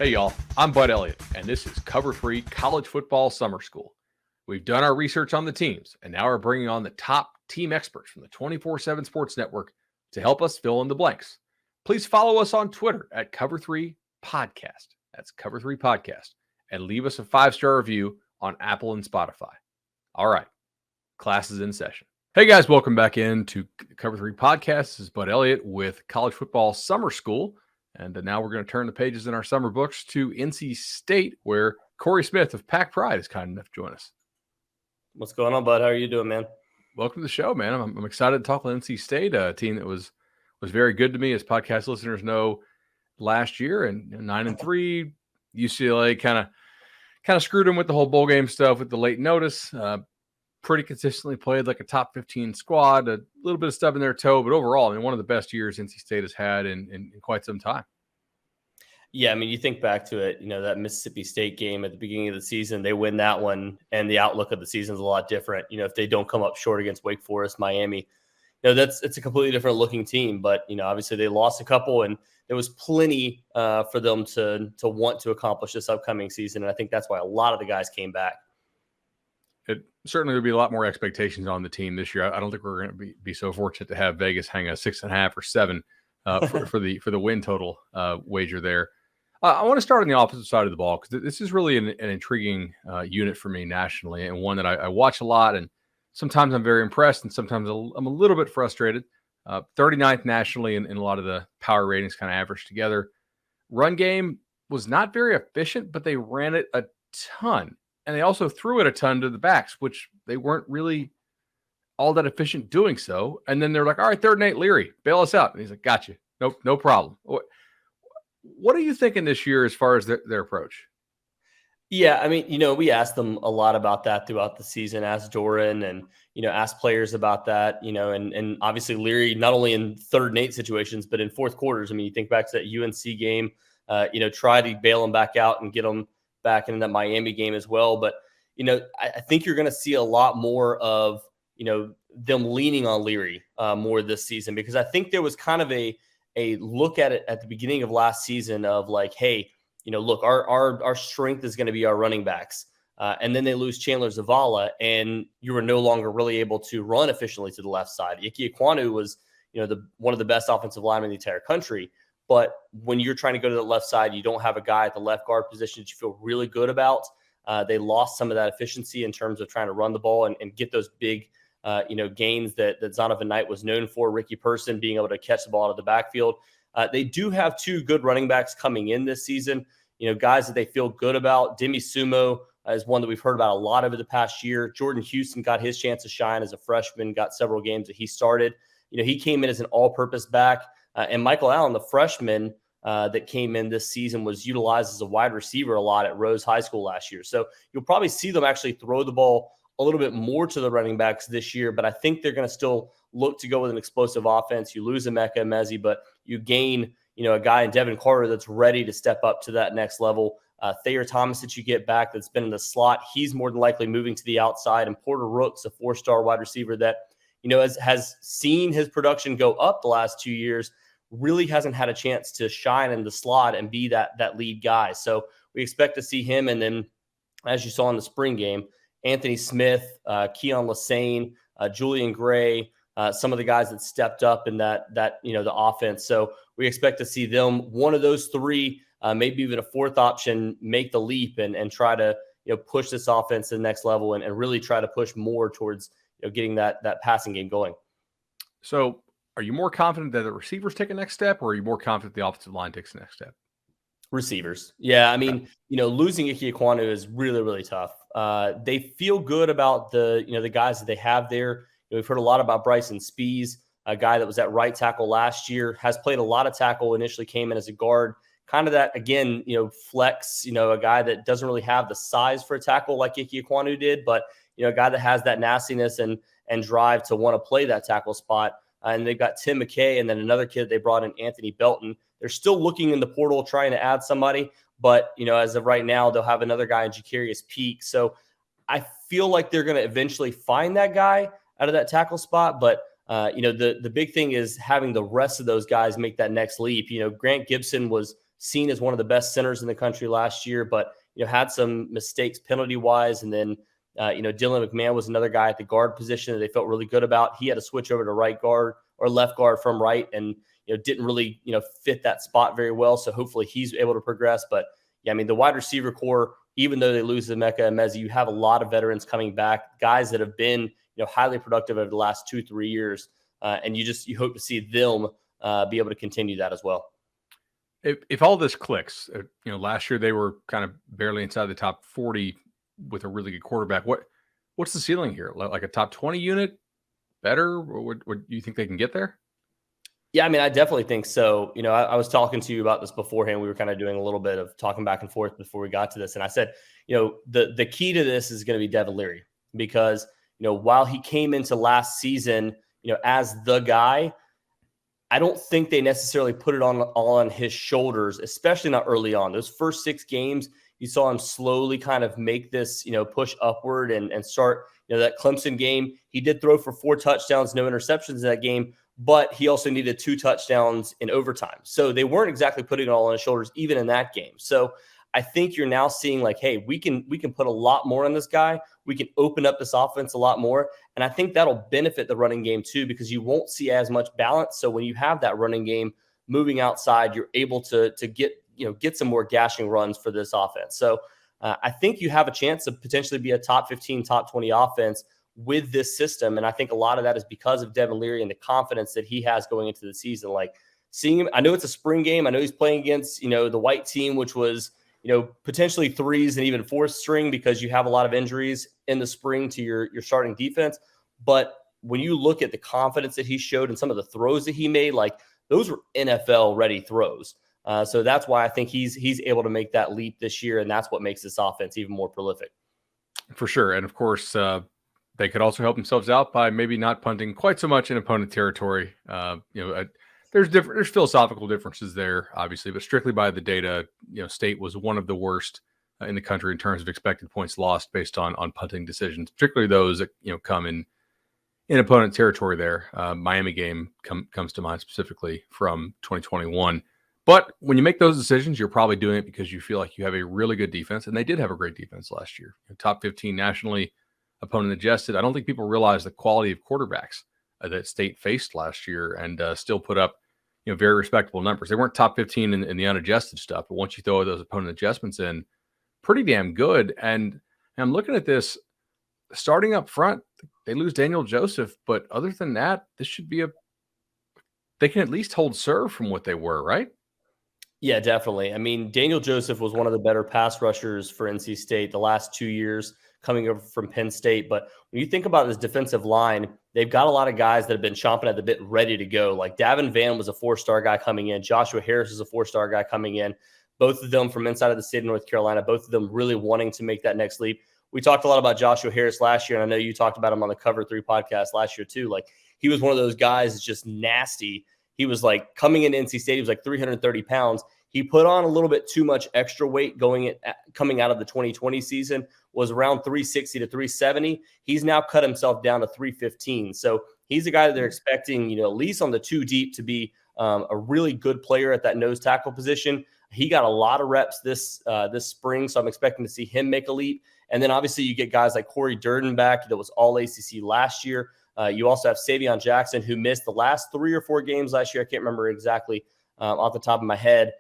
Hey y'all, I'm Bud Elliott, and this is Cover 3 College Football Summer School. We've done our research on the teams, and now we're bringing on the top team experts from the 24/7 Sports Network to help us fill in the blanks. Please follow us on Twitter at Cover 3 Podcast. That's Cover 3 Podcast. And leave us a 5-star review on Apple and Spotify. All right, class is in session. Hey guys, welcome back in to Cover 3 Podcast. This is Bud Elliott with College Football Summer School. And now we're going to turn the pages in our summer books to NC State, where Cory Smith of PackPride is kind enough to join us. What's going on, Bud? How are you doing, man? Welcome to the show, man. I'm excited to talk with NC State, a team that was very good to me, as podcast listeners know, last year. And 9-3, UCLA kind of screwed them with the whole bowl game stuff with the late notice. Pretty consistently played like a top 15 squad, a little bit of stub in their toe, but overall, I mean, one of the best years NC State has had in quite some time. Yeah, I mean, you think back to it, that Mississippi State game at the beginning of the season, they win that one, and the outlook of the season is a lot different. If they don't come up short against Wake Forest, Miami, it's a completely different looking team. But, obviously they lost a couple, and there was plenty for them to want to accomplish this upcoming season. And I think that's why a lot of the guys came back. It certainly would be a lot more expectations on the team this year. I don't think we're going to be so fortunate to have Vegas hang a 6.5 or 7 for the win total wager there. I want to start on the opposite side of the ball, because this is really an intriguing unit for me nationally, and one that I watch a lot. And sometimes I'm very impressed, and sometimes I'm a little bit frustrated. 39th nationally in a lot of the power ratings kind of averaged together. Run game was not very efficient, but they ran it a ton. And they also threw it a ton to the backs, which they weren't really all that efficient doing so. And then they're like, all right, 3rd and 8, Leary, bail us out. And he's like, gotcha. Nope, no problem. What are you thinking this year as far as their approach? Yeah, I mean, we asked them a lot about that throughout the season, asked Doeren and, asked players about that, and obviously Leary, not only in 3rd and 8 situations, but in fourth quarters. I mean, you think back to that UNC game, try to bail them back out and get them back into that Miami game as well. But, I think you're going to see a lot more of, them leaning on Leary more this season, because I think there was kind of a look at it at the beginning of last season of like, hey, look, our strength is going to be our running backs. And then they lose Chandler Zavala, and you were no longer really able to run efficiently to the left side. Ike Ekwonu was, one of the best offensive linemen in the entire country. But when you're trying to go to the left side, you don't have a guy at the left guard position that you feel really good about. They lost some of that efficiency in terms of trying to run the ball and get those big, gains that Zonovan Knight was known for. Ricky Person being able to catch the ball out of the backfield. They do have 2 good running backs coming in this season. Guys that they feel good about. Demi Sumo is one that we've heard about a lot over the past year. Jordan Houston got his chance to shine as a freshman, got several games that he started. He came in as an all-purpose back. And Michael Allen, the freshman that came in this season, was utilized as a wide receiver a lot at Rose High School last year. So you'll probably see them actually throw the ball a little bit more to the running backs this year, but I think they're going to still look to go with an explosive offense. You lose Emeka Emezi, but you gain, a guy in Devin Carter that's ready to step up to that next level. Thayer Thomas that you get back that's been in the slot, he's more than likely moving to the outside. And Porter Rooks, a 4-star wide receiver that, has seen his production go up the last 2 years, really hasn't had a chance to shine in the slot and be that lead guy. So we expect to see him. And then, as you saw in the spring game, Anthony Smith, Keon Lassane, Julian Gray, some of the guys that stepped up in that the offense. So we expect to see them, one of those 3, maybe even a 4th option, make the leap and try to push this offense to the next level and really try to push more towards getting that passing game going. So are you more confident that the receivers take a next step, or are you more confident the offensive line takes the next step? Receivers. Yeah. I mean, losing Ike Ekwonu is really, really tough. They feel good about the guys that they have there. We've heard a lot about Bryson Spees, a guy that was at right tackle last year, has played a lot of tackle, initially came in as a guard, kind of that, again, flex, a guy that doesn't really have the size for a tackle like Ike Ekwonu did, but, a guy that has that nastiness and drive to want to play that tackle spot. And they've got Tim McKay and then another kid they brought in, Anthony Belton. They're still looking in the portal, trying to add somebody. But, as of right now, they'll have another guy in Jacarius Peak. So I feel like they're going to eventually find that guy out of that tackle spot. But, the big thing is having the rest of those guys make that next leap. Grant Gibson was seen as one of the best centers in the country last year, but had some mistakes penalty wise. And then Dylan McMahon was another guy at the guard position that they felt really good about. He had to switch over to right guard or left guard from right, and didn't really fit that spot very well. So hopefully he's able to progress. But yeah, I mean, the wide receiver core, even though they lose Emeka and Mezzi, you have a lot of veterans coming back, guys that have been highly productive over the last 2-3 years, and you hope to see them be able to continue that as well. If all this clicks, last year they were kind of barely inside the top 40 with a really good quarterback. What's the ceiling here? Like a top 20 unit, better? Or do you think they can get there? Yeah, I mean, I definitely think so. I was talking to you about this beforehand. We were kind of doing a little bit of talking back and forth before we got to this, and I said, the key to this is going to be Devin Leary, because while he came into last season, as the guy, I don't think they necessarily put it all on his shoulders, especially not early on. Those first 6 games, you saw him slowly kind of make this, push upward and start, that Clemson game. He did throw for 4 touchdowns, no interceptions in that game, but he also needed 2 touchdowns in overtime. So they weren't exactly putting it all on his shoulders, even in that game. So I think you're now seeing like, hey, we can put a lot more on this guy. We can open up this offense a lot more. And I think that'll benefit the running game too, because you won't see as much balance. So when you have that running game moving outside, you're able to get some more gashing runs for this offense. So I think you have a chance to potentially be a top 15, top 20 offense with this system. And I think a lot of that is because of Devin Leary and the confidence that he has going into the season. Like seeing him, I know it's a spring game. I know he's playing against, the white team, which was, potentially 3s and even 4th string, because you have a lot of injuries in the spring to your starting defense. But when you look at the confidence that he showed and some of the throws that he made, like those were NFL ready throws. So that's why I think he's able to make that leap this year. And that's what makes this offense even more prolific. For sure. And of course, they could also help themselves out by maybe not punting quite so much in opponent territory. There's philosophical differences there, obviously, but strictly by the data, State was one of the worst in the country in terms of expected points lost based on punting decisions, particularly those that come in opponent territory. There, Miami game comes to mind specifically from 2021. But when you make those decisions, you're probably doing it because you feel like you have a really good defense, and they did have a great defense last year. Top 15 nationally, opponent adjusted. I don't think people realize the quality of quarterbacks that State faced last year, and still put up very respectable numbers. They weren't top 15 in the unadjusted stuff, but once you throw those opponent adjustments in, pretty damn good. And I'm looking at this starting up front. They lose Daniel Joseph, but other than that, this should be they can at least hold serve from what they were, right? Yeah, definitely. I mean, Daniel Joseph was one of the better pass rushers for NC State the last 2 years, coming over from Penn State. But when you think about this defensive line, they've got a lot of guys that have been chomping at the bit, ready to go. Like Davin Van was a 4-star guy coming in. Joshua Harris is a 4-star guy coming in. Both of them from inside of the state of North Carolina, both of them really wanting to make that next leap. We talked a lot about Joshua Harris last year, and I know you talked about him on the Cover 3 podcast last year too. Like he was one of those guys that's just nasty. He was like coming into NC State, he was like 330 pounds. He put on a little bit too much extra weight coming out of the 2020 season, was around 360 to 370. He's now cut himself down to 315. So he's a guy that they're expecting, at least on the 2 deep, to be a really good player at that nose tackle position. He got a lot of reps this spring, so I'm expecting to see him make a leap. And then obviously you get guys like Cory Doeren back that was all ACC last year. You also have Savion Jackson, who missed the last 3 or 4 games last year. I can't remember exactly off the top of my head.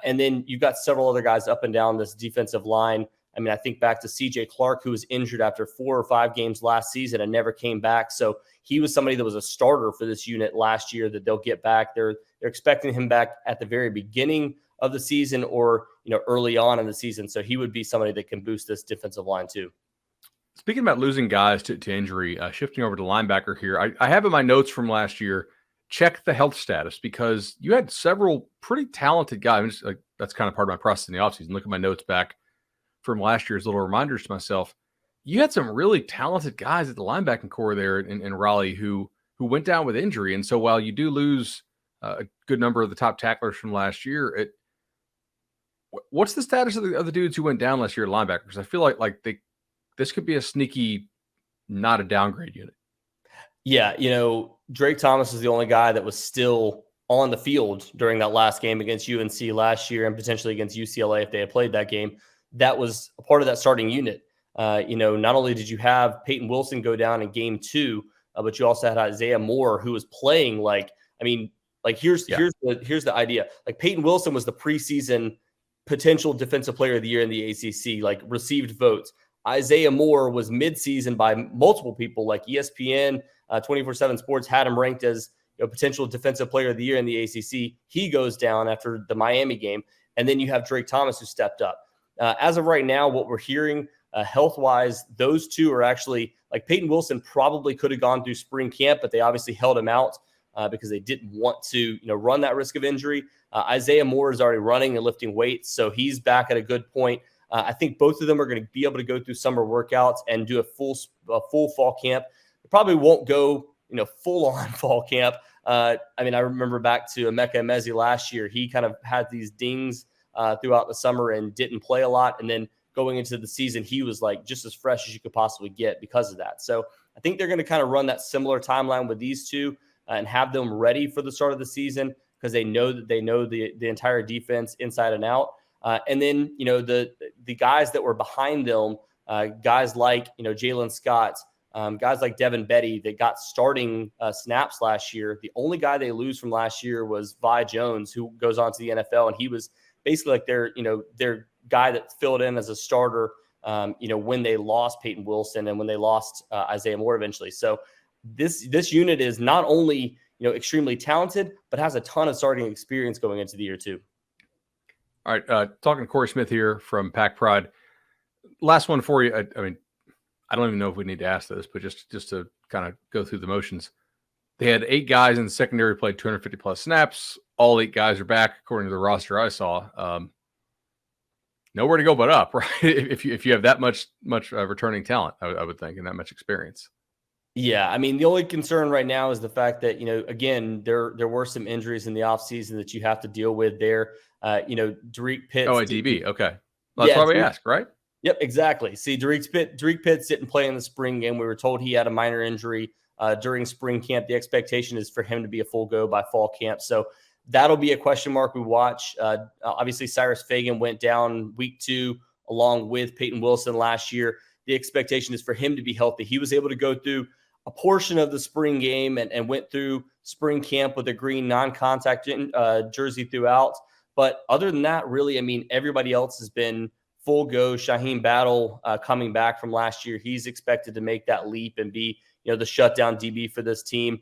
And then you've got several other guys up and down this defensive line. I mean, I think back to CJ Clark, who was injured after 4 or 5 games last season and never came back. So he was somebody that was a starter for this unit last year that they'll get back. They're expecting him back at the very beginning of the season or, early on in the season. So he would be somebody that can boost this defensive line too. Speaking about losing guys to injury, shifting over to linebacker here, I have in my notes from last year, check the health status, because you had several pretty talented guys. That's kind of part of my process in the offseason. Look at my notes back from last year's little reminders to myself. You had some really talented guys at the linebacking core there in Raleigh who went down with injury. And so while you do lose a good number of the top tacklers from last year, what's the status of the dudes who went down last year at linebacker? Because I feel like this could be a sneaky, not a downgrade unit. Yeah, Drake Thomas is the only guy that was still on the field during that last game against UNC last year and potentially against UCLA if they had played that game. That was a part of that starting unit. Not only did you have Peyton Wilson go down in game 2, but you also had Isaiah Moore, who was playing here's the idea. Like, Peyton Wilson was the preseason potential defensive player of the year in the ACC, like, received votes. Isaiah Moore was midseason by multiple people, like ESPN, 24/7 Sports had him ranked as a potential defensive player of the year in the ACC. He goes down after the Miami game. And then you have Drake Thomas, who stepped up. As of right now, what we're hearing health-wise, those two are actually, like, Peyton Wilson probably could have gone through spring camp, but they obviously held him out because they didn't want to, run that risk of injury. Isaiah Moore is already running and lifting weights, so he's back at a good point. I think both of them are going to be able to go through summer workouts and do a full fall camp. They probably won't go, full-on fall camp. I remember back to Emeka Emezi last year. He kind of had these dings throughout the summer and didn't play a lot. And then going into the season, he was like just as fresh as you could possibly get because of that. So I think they're going to kind of run that similar timeline with these two and have them ready for the start of the season because they know the entire defense inside and out. And then, the guys that were behind them, guys like, Jalen Scott, guys like Devin Betty that got starting snaps last year. The only guy they lose from last year was Vi Jones, who goes on to the NFL. And he was basically like their guy that filled in as a starter, when they lost Peyton Wilson and when they lost Isaiah Moore eventually. So this unit is not only, extremely talented, but has a ton of starting experience going into the year too. All right. Talking to Cory Smith here from PackPride. Last one for you. I don't even know if we need to ask this, but just to kind of go through the motions. They had 8 guys in the secondary played 250 plus snaps. All 8 guys are back, according to the roster I saw. Nowhere to go but up, right? if you have that much returning talent, I would think, and that much experience. Yeah, the only concern right now is the fact that, again, there were some injuries in the offseason that you have to deal with there. Derek Pitts. Oh, a DB. Okay. Well, that's why we ask, right? Yep, exactly. See, Derek Pitts didn't play in the spring game. We were told he had a minor injury during spring camp. The expectation is for him to be a full go by fall camp. So that'll be a question mark we watch. Obviously, Cyrus Fagan went down week 2 along with Peyton Wilson last year. The expectation is for him to be healthy. He was able to go through a portion of the spring game and went through spring camp with a green non-contact jersey throughout. But other than that, really, everybody else has been full go. Shaheem Battle coming back from last year. He's expected to make that leap and be, the shutdown DB for this team.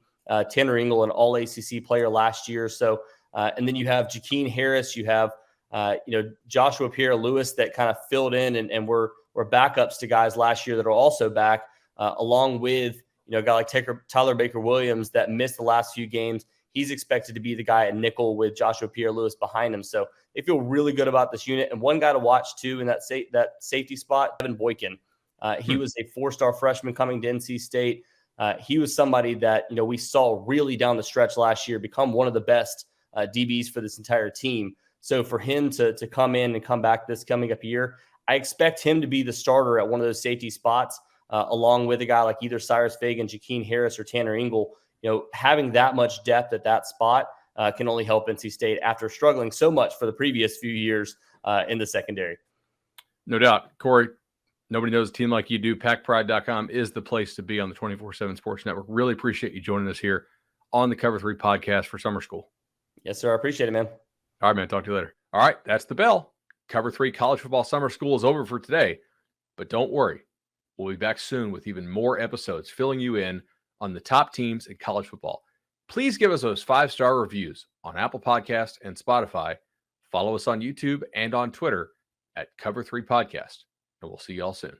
Tanner Ingle, an all ACC player last year. So, and then you have Jakeen Harris, you have, Joshua Pierre-Louis that kind of filled in and were backups to guys last year that are also back, along with, a guy like Tyler Baker-Williams that missed the last few games. He's expected to be the guy at nickel with Joshua Pierre-Louis behind him. So they feel really good about this unit. And one guy to watch too in that safety spot, Devin Boykin. He was a 4-star freshman coming to NC State. He was somebody that, we saw really down the stretch last year become one of the best DBs for this entire team. So for him to come in and come back this coming up year, I expect him to be the starter at one of those safety spots, along with a guy like either Cyrus Fagan, Jakeen Harris, or Tanner Ingle. Having that much depth at that spot can only help NC State after struggling so much for the previous few years in the secondary. No doubt. Cory, nobody knows a team like you do. PackPride.com is the place to be on the 24/7 Sports Network. Really appreciate you joining us here on the Cover 3 podcast for summer school. Yes, sir. I appreciate it, man. All right, man. Talk to you later. All right, that's the bell. Cover 3 college football summer school is over for today, but don't worry. We'll be back soon with even more episodes filling you in on the top teams in college football. Please give us those 5-star reviews on Apple Podcasts and Spotify. Follow us on YouTube and on Twitter at Cover 3 Podcast, and we'll see you all soon.